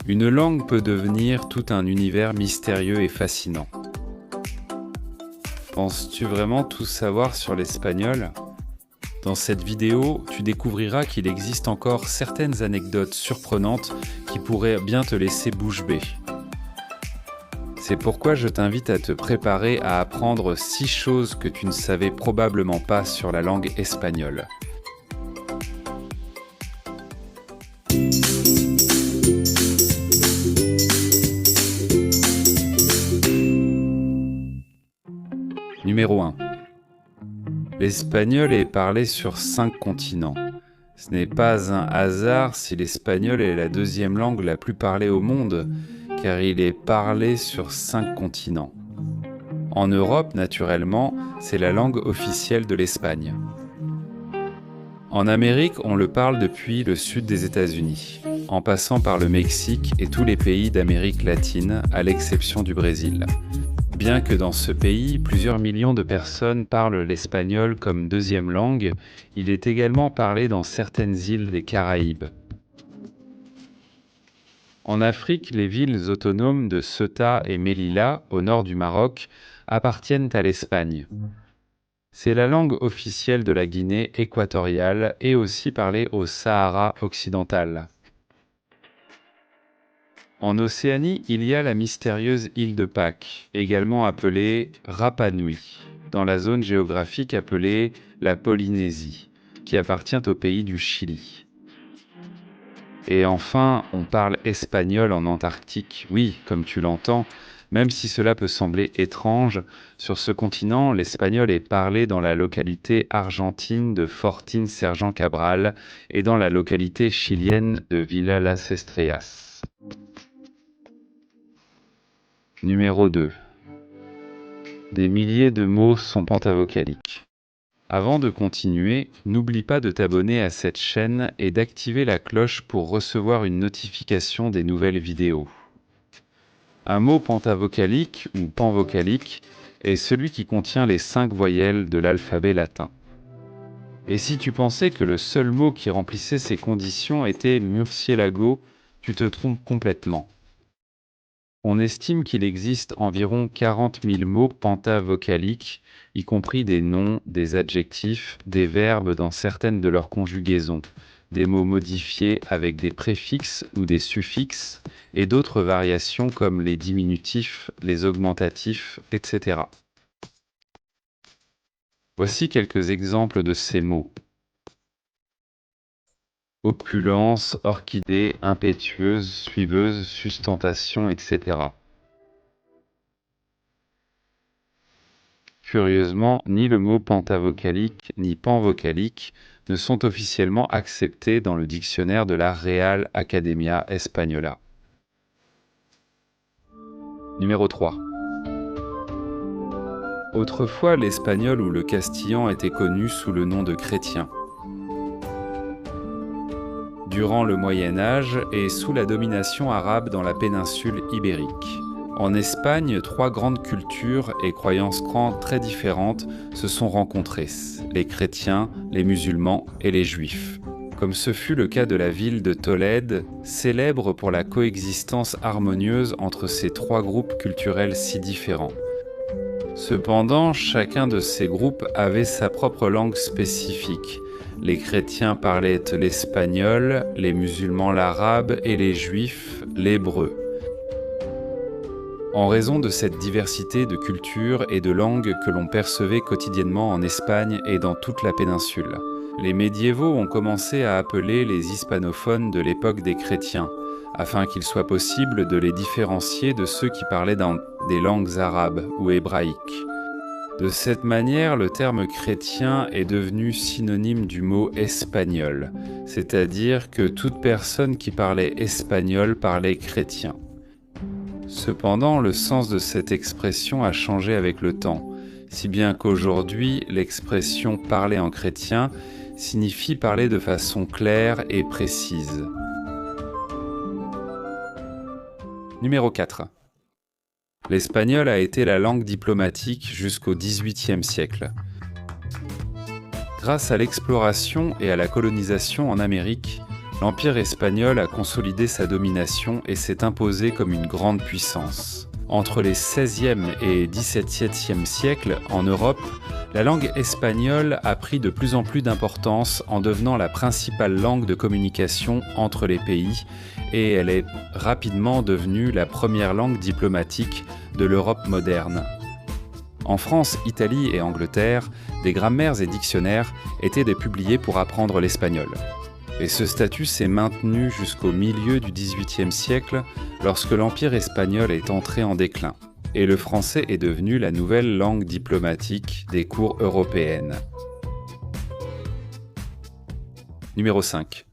Une langue peut devenir tout un univers mystérieux et fascinant. Penses-tu vraiment tout savoir sur l'espagnol ? Dans cette vidéo, tu découvriras qu'il existe encore certaines anecdotes surprenantes qui pourraient bien te laisser bouche bée. C'est pourquoi je t'invite à te préparer à apprendre 6 choses que tu ne savais probablement pas sur la langue espagnole. Numéro 1. L'espagnol est parlé sur 5 continents. Ce n'est pas un hasard si l'espagnol est la deuxième langue la plus parlée au monde, car il est parlé sur 5 continents. En Europe, naturellement, c'est la langue officielle de l'Espagne. En Amérique, on le parle depuis le sud des États-Unis, en passant par le Mexique et tous les pays d'Amérique latine, à l'exception du Brésil. Bien que dans ce pays, plusieurs millions de personnes parlent l'espagnol comme deuxième langue, il est également parlé dans certaines îles des Caraïbes. En Afrique, les villes autonomes de Ceuta et Melilla, au nord du Maroc, appartiennent à l'Espagne. C'est la langue officielle de la Guinée équatoriale et aussi parlée au Sahara occidental. En Océanie, il y a la mystérieuse île de Pâques, également appelée Rapa Nui, dans la zone géographique appelée la Polynésie, qui appartient au pays du Chili. Et enfin, on parle espagnol en Antarctique, oui, comme tu l'entends, même si cela peut sembler étrange, sur ce continent, l'espagnol est parlé dans la localité argentine de Fortín Sergent Cabral et dans la localité chilienne de Villa Las Estrellas. Numéro 2. Des milliers de mots sont pentavocaliques. Avant de continuer, n'oublie pas de t'abonner à cette chaîne et d'activer la cloche pour recevoir une notification des nouvelles vidéos. Un mot pentavocalique ou panvocalique est celui qui contient les 5 voyelles de l'alphabet latin. Et si tu pensais que le seul mot qui remplissait ces conditions était murciélago, tu te trompes complètement. On estime qu'il existe environ 40 000 mots pentavocaliques, y compris des noms, des adjectifs, des verbes dans certaines de leurs conjugaisons, des mots modifiés avec des préfixes ou des suffixes, et d'autres variations comme les diminutifs, les augmentatifs, etc. Voici quelques exemples de ces mots. Opulence, orchidée, impétueuse, suiveuse, sustentation, etc. Curieusement, ni le mot pentavocalique ni panvocalique ne sont officiellement acceptés dans le dictionnaire de la Real Academia Española. Numéro 3. Autrefois, l'espagnol ou le castillan était connu sous le nom de chrétien. Durant le Moyen Âge et sous la domination arabe dans la péninsule ibérique. En Espagne, 3 grandes cultures et croyances très différentes se sont rencontrées, les chrétiens, les musulmans et les juifs. Comme ce fut le cas de la ville de Tolède, célèbre pour la coexistence harmonieuse entre ces 3 groupes culturels si différents. Cependant, chacun de ces groupes avait sa propre langue spécifique. Les chrétiens parlaient l'espagnol, les musulmans l'arabe et les juifs l'hébreu. En raison de cette diversité de cultures et de langues que l'on percevait quotidiennement en Espagne et dans toute la péninsule, les médiévaux ont commencé à appeler les hispanophones de l'époque des chrétiens, afin qu'il soit possible de les différencier de ceux qui parlaient dans des langues arabes ou hébraïques. De cette manière, le terme chrétien est devenu synonyme du mot espagnol, c'est-à-dire que toute personne qui parlait espagnol parlait chrétien. Cependant, le sens de cette expression a changé avec le temps, si bien qu'aujourd'hui, l'expression « parler en chrétien » signifie parler de façon claire et précise. Numéro 4. L'espagnol a été la langue diplomatique jusqu'au XVIIIe siècle. Grâce à l'exploration et à la colonisation en Amérique, l'Empire espagnol a consolidé sa domination et s'est imposé comme une grande puissance. Entre les XVIe et XVIIe siècles, en Europe, la langue espagnole a pris de plus en plus d'importance en devenant la principale langue de communication entre les pays et elle est rapidement devenue la première langue diplomatique de l'Europe moderne. En France, Italie et Angleterre, des grammaires et dictionnaires étaient publiés pour apprendre l'espagnol. Et ce statut s'est maintenu jusqu'au milieu du XVIIIe siècle, lorsque l'Empire espagnol est entré en déclin, et le français est devenu la nouvelle langue diplomatique des cours européennes. Numéro 5.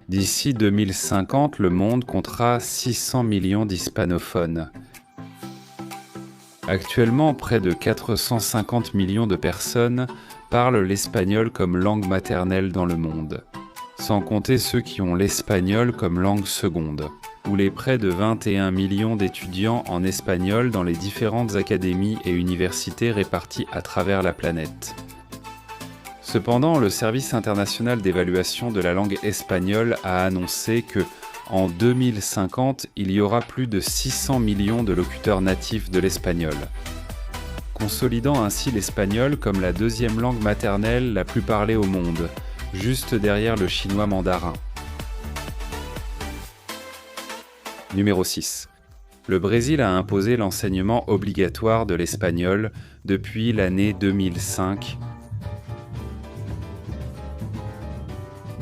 D'ici 2050, le monde comptera 600 millions d'hispanophones. Actuellement, près de 450 millions de personnes parlent l'espagnol comme langue maternelle dans le monde, sans compter ceux qui ont l'espagnol comme langue seconde, ou les près de 21 millions d'étudiants en espagnol dans les différentes académies et universités réparties à travers la planète. Cependant, le Service international d'évaluation de la langue espagnole a annoncé que, en 2050, il y aura plus de 600 millions de locuteurs natifs de l'espagnol, consolidant ainsi l'espagnol comme la deuxième langue maternelle la plus parlée au monde, juste derrière le chinois mandarin. Numéro 6. Le Brésil a imposé l'enseignement obligatoire de l'espagnol depuis l'année 2005.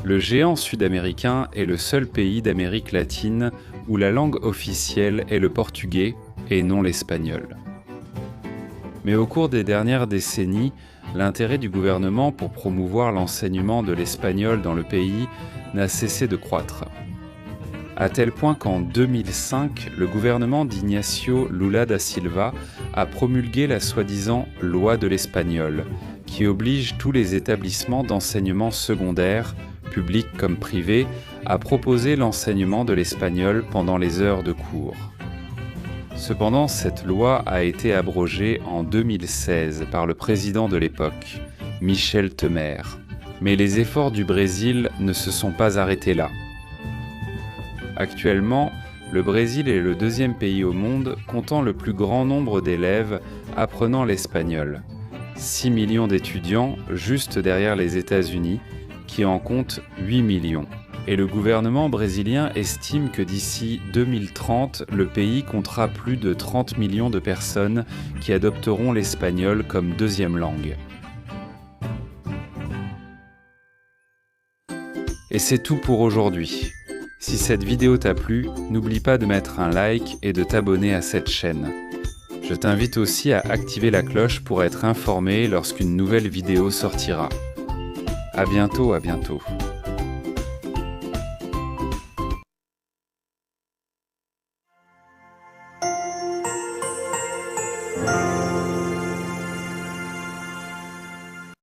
Le géant sud-américain est le seul pays d'Amérique latine où la langue officielle est le portugais et non l'espagnol. Mais au cours des dernières décennies, l'intérêt du gouvernement pour promouvoir l'enseignement de l'espagnol dans le pays n'a cessé de croître. À tel point qu'en 2005, le gouvernement d'Ignacio Lula da Silva a promulgué la soi-disant « loi de l'espagnol », qui oblige tous les établissements d'enseignement secondaire, publics comme privés, à proposer l'enseignement de l'espagnol pendant les heures de cours. Cependant, cette loi a été abrogée en 2016 par le président de l'époque, Michel Temer. Mais les efforts du Brésil ne se sont pas arrêtés là. Actuellement, le Brésil est le deuxième pays au monde comptant le plus grand nombre d'élèves apprenant l'espagnol. 6 millions d'étudiants juste derrière les États-Unis, qui en comptent 8 millions. Et le gouvernement brésilien estime que d'ici 2030, le pays comptera plus de 30 millions de personnes qui adopteront l'espagnol comme deuxième langue. Et c'est tout pour aujourd'hui. Si cette vidéo t'a plu, n'oublie pas de mettre un like et de t'abonner à cette chaîne. Je t'invite aussi à activer la cloche pour être informé lorsqu'une nouvelle vidéo sortira. À bientôt.